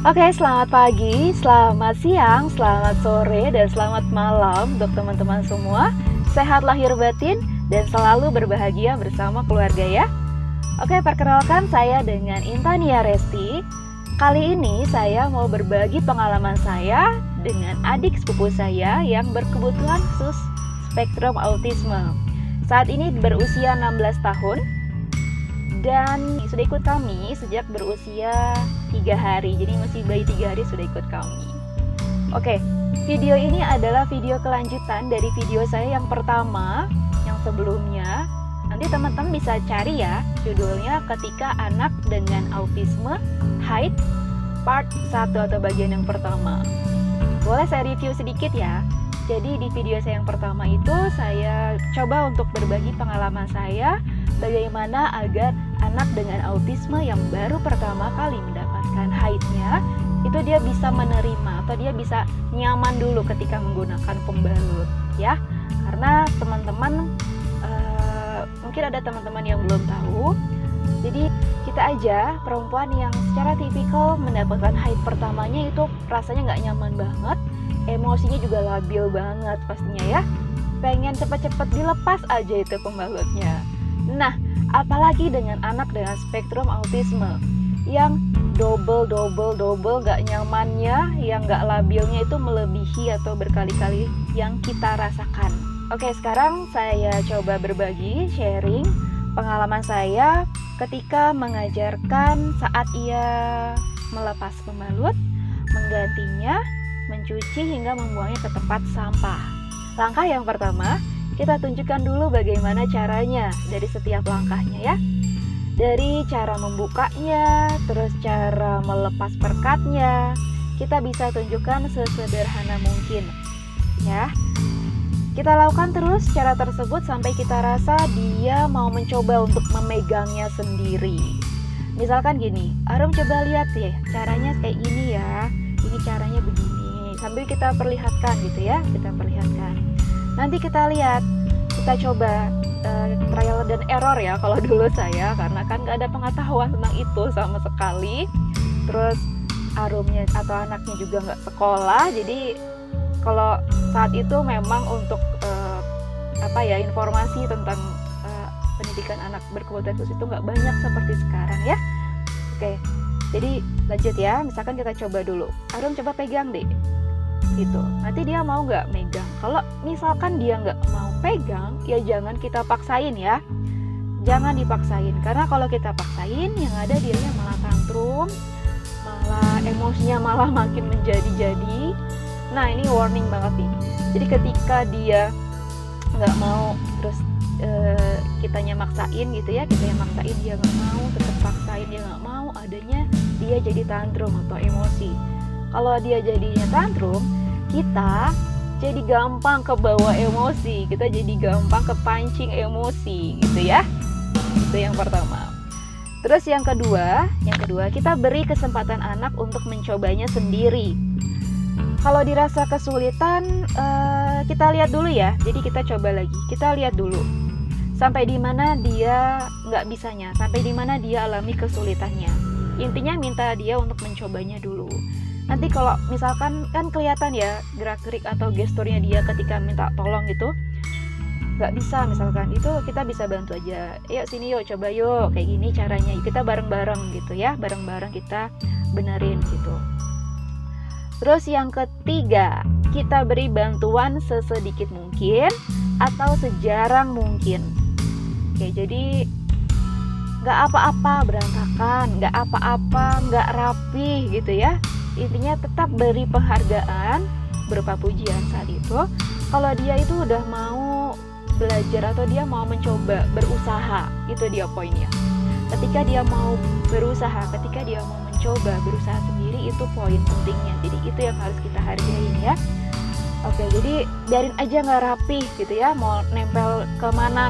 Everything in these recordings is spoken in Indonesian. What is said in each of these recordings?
Oke, selamat pagi, selamat siang, selamat sore, dan selamat malam untuk teman-teman semua. Sehat lahir batin dan selalu berbahagia bersama keluarga ya. Oke, perkenalkan saya dengan Intania Resti. Kali ini saya mau berbagi pengalaman saya dengan adik sepupu saya yang berkebutuhan khusus spektrum autisme. Saat ini berusia 16 tahun dan sudah ikut kami sejak berusia 3 hari. Jadi masih bayi 3 hari sudah ikut kami. Oke, video ini adalah video kelanjutan dari video saya yang pertama, yang sebelumnya. Nanti teman-teman bisa cari ya, judulnya Ketika Anak dengan Autisme Height Part 1 atau bagian yang pertama. Boleh saya review sedikit ya. Jadi di video saya yang pertama itu saya coba untuk berbagi pengalaman saya bagaimana agar anak dengan autisme yang baru pertama kali mendapatkan height-nya itu dia bisa menerima atau dia bisa nyaman dulu ketika menggunakan pembalut ya. Karena teman-teman mungkin ada teman-teman yang belum tahu. Jadi kita aja perempuan yang secara tipikal mendapatkan height pertamanya itu rasanya nggak nyaman banget, emosinya juga labil banget pastinya ya. Pengen cepet-cepet dilepas aja itu pembalutnya. Nah, apalagi dengan anak dengan spektrum autisme yang double gak nyamannya, yang gak labilnya itu melebihi atau berkali-kali yang kita rasakan. Oke, sekarang saya coba berbagi, sharing pengalaman saya ketika mengajarkan saat ia melepas pembalut, menggantinya, mencuci hingga membuangnya ke tempat sampah. Langkah yang pertama, kita tunjukkan dulu bagaimana caranya dari setiap langkahnya ya. Dari cara membukanya, terus cara melepas perkatnya, kita bisa tunjukkan sesederhana mungkin ya. Kita lakukan terus cara tersebut sampai kita rasa dia mau mencoba untuk memegangnya sendiri. Misalkan gini, Arum coba lihat ya, caranya kayak gini ya, ini caranya begini. Sambil kita perlihatkan gitu ya, kita perlihatkan. Nanti kita lihat, kita coba trial dan error ya kalau dulu saya, karena kan gak ada pengetahuan tentang itu sama sekali. Terus Arumnya atau anaknya juga gak sekolah, jadi kalau saat itu memang untuk informasi tentang pendidikan anak berkebutuhan khusus itu gak banyak seperti sekarang ya. Oke, jadi lanjut ya, misalkan kita coba dulu, Arum coba pegang deh gitu. Nanti dia mau nggak megang. Kalau misalkan dia nggak mau pegang, ya jangan kita paksain ya. Jangan dipaksain, karena kalau kita paksain, yang ada dianya malah tantrum, malah emosinya malah makin menjadi-jadi. Nah, ini warning banget nih. Jadi ketika dia nggak mau, terus kitanya maksain gitu ya, kita yang maksain dia nggak mau, tetap paksain dia nggak mau, adanya dia jadi tantrum atau emosi. Kalau dia jadinya tantrum, kita jadi gampang kebawa emosi, kita jadi gampang kepancing emosi gitu ya. Itu yang pertama. Terus yang kedua kita beri kesempatan anak untuk mencobanya sendiri. Kalau dirasa kesulitan, kita lihat dulu ya. Jadi kita coba lagi, kita lihat dulu sampai di mana dia nggak bisanya, sampai di mana dia alami kesulitannya. Intinya minta dia untuk mencobanya dulu. Nanti kalau misalkan kan kelihatan ya gerak-gerik atau gesturnya dia ketika minta tolong gitu nggak bisa, misalkan itu kita bisa bantu aja, yuk sini yuk coba yuk kayak gini caranya, kita bareng-bareng gitu ya, bareng-bareng kita benerin gitu. Terus yang ketiga, kita beri bantuan sesedikit mungkin atau sejarang mungkin. Oke, jadi nggak apa-apa berantakan, nggak apa-apa nggak rapi gitu ya. Intinya tetap beri penghargaan berupa pujian saat itu kalau dia itu udah mau belajar atau dia mau mencoba, berusaha. Itu dia poinnya. Ketika dia mau berusaha, ketika dia mau mencoba berusaha sendiri, itu poin pentingnya. Jadi itu yang harus kita hargain ya. Oke, jadi biarin aja nggak rapi gitu ya, mau nempel kemana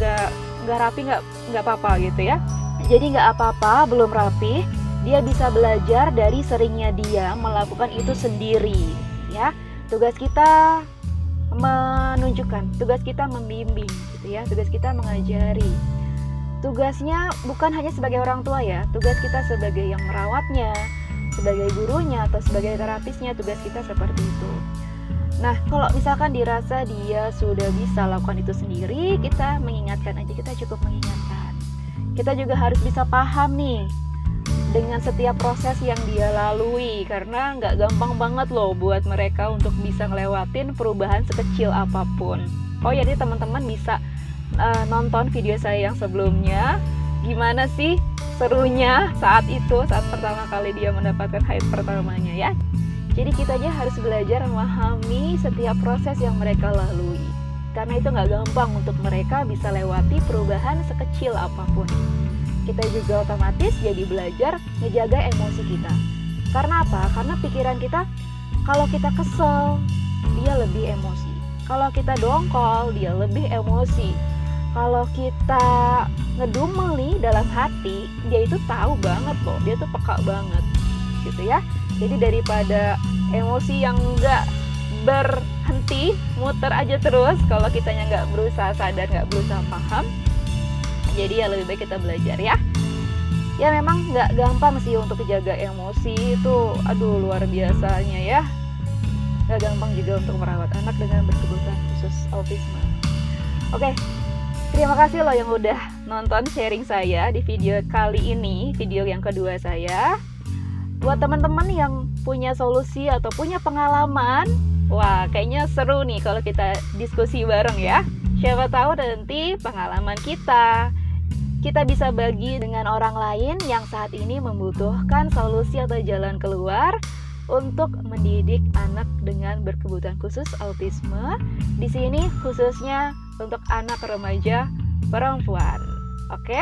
nggak rapi nggak apa-apa gitu ya. Jadi nggak apa-apa belum rapi, dia bisa belajar dari seringnya dia melakukan itu sendiri ya. Tugas kita menunjukkan, tugas kita membimbing gitu ya, tugas kita mengajari. Tugasnya bukan hanya sebagai orang tua ya, tugas kita sebagai yang merawatnya, sebagai gurunya atau sebagai terapisnya, tugas kita seperti itu. Nah, kalau misalkan dirasa dia sudah bisa lakukan itu sendiri, kita mengingatkan aja, kita cukup mengingatkan. Kita juga harus bisa paham nih dengan setiap proses yang dia lalui, karena nggak gampang banget loh buat mereka untuk bisa ngelewatin perubahan sekecil apapun. Oh ya, jadi teman-teman bisa nonton video saya yang sebelumnya, gimana sih serunya saat pertama kali dia mendapatkan haid pertamanya ya. Jadi kita aja harus belajar memahami setiap proses yang mereka lalui, karena itu nggak gampang untuk mereka bisa lewati perubahan sekecil apapun. Kita juga otomatis jadi belajar ngejaga emosi kita. Karena apa? Karena pikiran kita, kalau kita kesel, dia lebih emosi. Kalau kita dongkol, dia lebih emosi. Kalau kita ngedumel nih dalam hati, dia itu tahu banget loh, dia tuh peka banget gitu ya. Jadi daripada emosi yang nggak berhenti, muter aja terus, kalau kitanya nggak berusaha sadar, nggak berusaha paham, jadi ya lebih baik kita belajar ya. Ya memang nggak gampang sih untuk jaga emosi itu, aduh luar biasanya ya. Nggak gampang juga untuk merawat anak dengan berkebutuhan khusus autisme. Oke, terima kasih loh yang udah nonton sharing saya di video kali ini, video yang kedua saya. Buat teman-teman yang punya solusi atau punya pengalaman, wah kayaknya seru nih kalau kita diskusi bareng ya. Siapa tahu nanti pengalaman kita bisa bagi dengan orang lain yang saat ini membutuhkan solusi atau jalan keluar untuk mendidik anak dengan berkebutuhan khusus autisme. Di sini khususnya untuk anak remaja perempuan. Oke,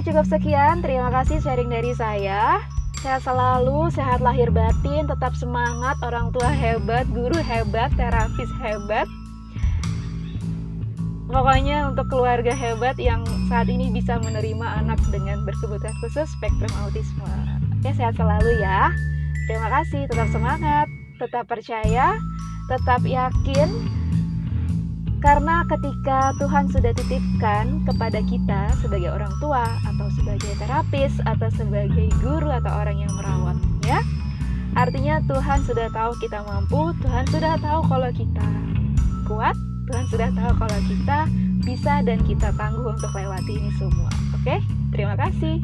cukup sekian. Terima kasih sharing dari saya. Sehat selalu, sehat lahir batin, tetap semangat, orang tua hebat, guru hebat, terapis hebat. Pokoknya untuk keluarga hebat yang saat ini bisa menerima anak dengan berkebutuhan khusus spektrum autisme. Oke, sehat selalu ya. Terima kasih, tetap semangat, tetap percaya, tetap yakin. Karena ketika Tuhan sudah titipkan kepada kita sebagai orang tua atau sebagai terapis atau sebagai guru atau orang yang merawat ya, artinya Tuhan sudah tahu kita mampu, Tuhan sudah tahu kalau kita kuat, Tuhan sudah tahu kalau kita bisa dan kita tangguh untuk lewati ini semua. Oke, terima kasih.